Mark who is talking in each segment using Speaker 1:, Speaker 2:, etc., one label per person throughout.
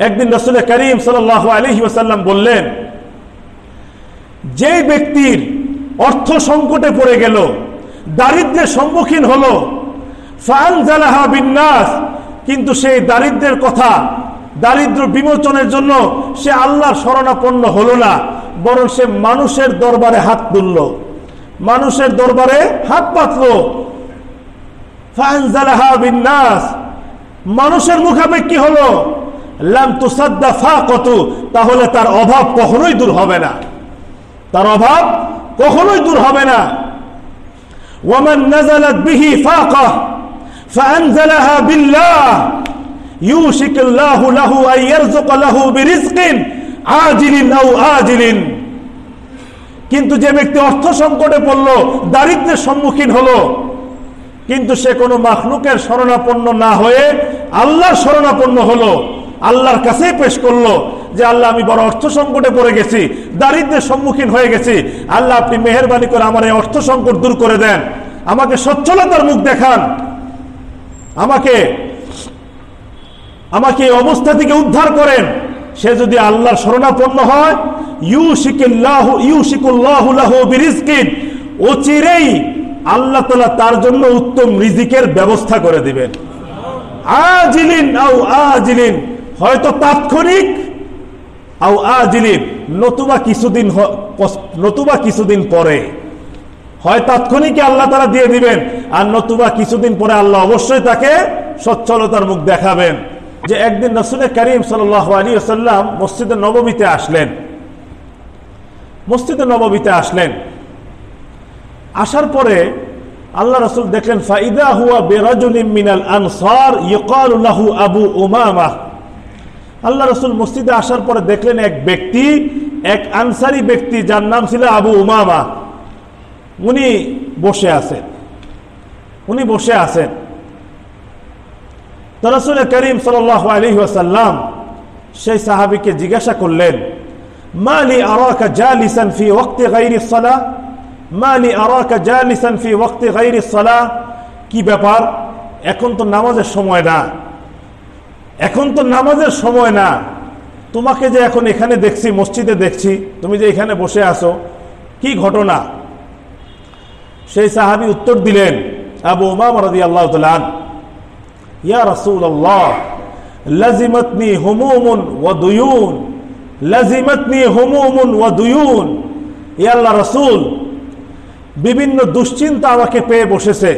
Speaker 1: একদিন রাসূল করিম সাল্লাল্লাহু আলাইহি ওয়াসাল্লাম বললেন, যে ব্যক্তির অর্থ সংকটে পড়ে গেল, দারিদ্র্যের সম্মুখীন হলো, ফাআনজালাহা বিন্নাস, কিন্তু সেই দারিদ্র্যের কথা, দারিদ্র্য বিমোচনের জন্য সে আল্লাহর শরণাপন্ন হলো না, বরং সে মানুষের দরবারে হাত তুলল, মানুষের দরবারে হাত পাতল। ফাআনজালাহা বিন্নাস, মানুষের মুখাপেক্ষী হলো, লাম তুসাদ্দা ফাকাতু, তাহলে তার অভাব কখনোই দূর হবে না, তার অভাব কখনোই দূর হবে না। ওয়ামান নাযালাত বিহি ফাকা ফাআনজালাহা বিল্লাহ ইউশিকুল্লাহু লাহু আন ইয়ারযুকা লাহু বিরিজকিন আজিলিন আও আজিলিন, কিন্তু যে ব্যক্তি অর্থ সংকটে পড়ল, দারিদ্র্যের সম্মুখীন হলো, কিন্তু সে কোনো মাখলুকের শরণাপন্ন না হয়ে আল্লাহর শরণাপন্ন হলো, আল্লাহর কাছে পেশ করলো যে আল্লাহ, আমি বড় অর্থ সংকটে পড়ে গেছি, দারিদ্র্যের সম্মুখীন হয়ে গেছি, আল্লাহ আপনি মেহেরবানি করে আমার এই অর্থ সংকট দূর করে দেন, আমাকে সচ্ছলতার মুখ দেখান, আমাকে এই অবস্থা থেকে উদ্ধার করেন। সে যদি আল্লাহর শরণাপন্ন হয়, ইউশিকুল্লাহু লাহু বিরিজকিন, অচিরেই আল্লাহ তাআলা তার জন্য উত্তম রিজিকের ব্যবস্থা করে দিবেন। আজিলিন আও আজিলিন, হয়তো তাৎক্ষণিক, আও আজিলিন, নতুবা কিছুদিন পরে, হয় তাৎক্ষণিক আল্লাহ তাআলা দিয়ে দিবেন, আর নতুবা কিছুদিন পরে আল্লাহ অবশ্যই তাকে সচ্ছলতার মুখ দেখাবেন। যে একদিন রাসূল করিম সাল্লাল্লাহু আলাইহি ওয়াসাল্লাম মসজিদে নববীতে আসলেন, আসার পরে আল্লাহ রাসূল দেখলেন, ফাইদা হুয়া বিরাজুলিন মিনাল আনসার ইউকালু লাহু আবু উমামা। আল্লাহ রাসূল মসজিদে আসার পরে দেখলেন এক আনসারী ব্যক্তি, যার নাম ছিল আবু উমামা, উনি বসে আছেন। তো রাসূল করিম সাল্লাল্লাহু আলাইহি ওয়াসাল্লাম সেই সাহাবীকে জিজ্ঞাসা করলেন, মালি আরাকা জালিসান ফি ওয়াক্তি গায়রিস সালাহ, মালি আরাকা জালিসান ফি ওয়াক্তি গায়রিস সালাহ, কি ব্যাপার, এখন তো নামাজের সময় না, তোমাকে যে এখন এখানে দেখছি, মসজিদে দেখছি, তুমি যে এখানে বসে আছো, কি ঘটনা? সেই সাহাবী উত্তর দিলেন, আবু উমামা রাদিয়াল্লাহু তাআলা আনহু, ইয়া রাসূলুল্লাহ, লাজিমাতনি হুমুমুন ওয়া দুয়ুন, ইয়া আল্লাহর রাসূল, বিভিন্ন দুশ্চিন্তা আমাকে পেয়ে বসেছে,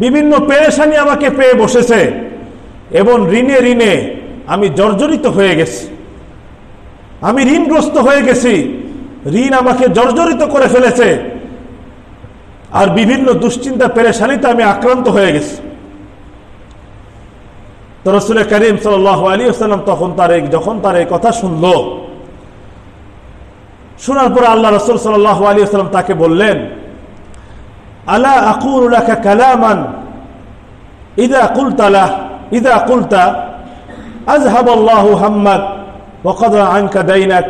Speaker 1: বিভিন্ন পেরেশানি আমাকে পেয়ে বসেছে, এবং ঋণে আমি জর্জরিত হয়ে গেছি, আমি ঋণগ্রস্ত হয়ে গেছি, ঋণ আমাকে জর্জরিত করে ফেলেছে, আর বিভিন্ন দুশ্চিন্তা পেরেশানিতে আমি আক্রান্ত হয়ে গেছি। তো রাসূল করিম সাল্লাল্লাহু আলাইহি ওয়াসাল্লাম যখন তার এই কথা শোনার পর আল্লাহ রাসূল সাল্লাল্লাহু আলাইহি ওয়াসাল্লাম তাকে বললেন, আলা আকুলু লাকা কালামান ইযা কুলতা আযহাবাল্লাহু হাম্মাক ওয়া কাদা আনকা দাইনাক,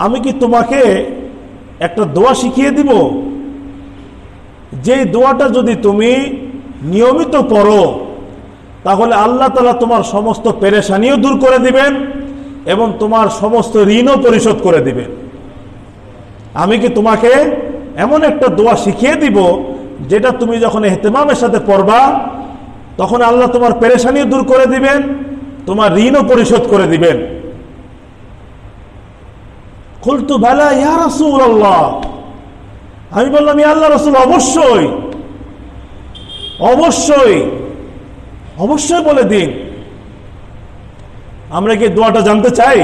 Speaker 1: আমি কি তোমাকে একটা দোয়া শিখিয়ে দিব, যে দোয়াটা যদি তুমি নিয়মিত পড়ো, তাহলে আল্লাহ তাআলা তোমার সমস্ত পেরেশানিও দূর করে দিবেন এবং তোমার সমস্ত ঋণও পরিশোধ করে দিবেন। আমি কি তোমাকে এমন একটা দোয়া শিখিয়ে দিব, যেটা তুমি যখন ইহতিমামের সাথে পড়বা, তখন আল্লাহ তোমার পেরেশানিও দূর করে দিবেন, তোমার ঋণও পরিশোধ করে দিবেন। কুলতু বালা ইয়া রাসূলুল্লাহ, আমি বললাম, ইয়া আল্লাহর রাসূল, অবশ্যই বলে দিন। আমরা কি দোয়াটা জানতে চাই?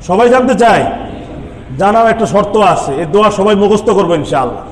Speaker 1: সবাই জানতে চাই? জানার একটা শর্ত আছে, এই দোয়া সবাই মুখস্থ করবো ইনশাআল্লাহ।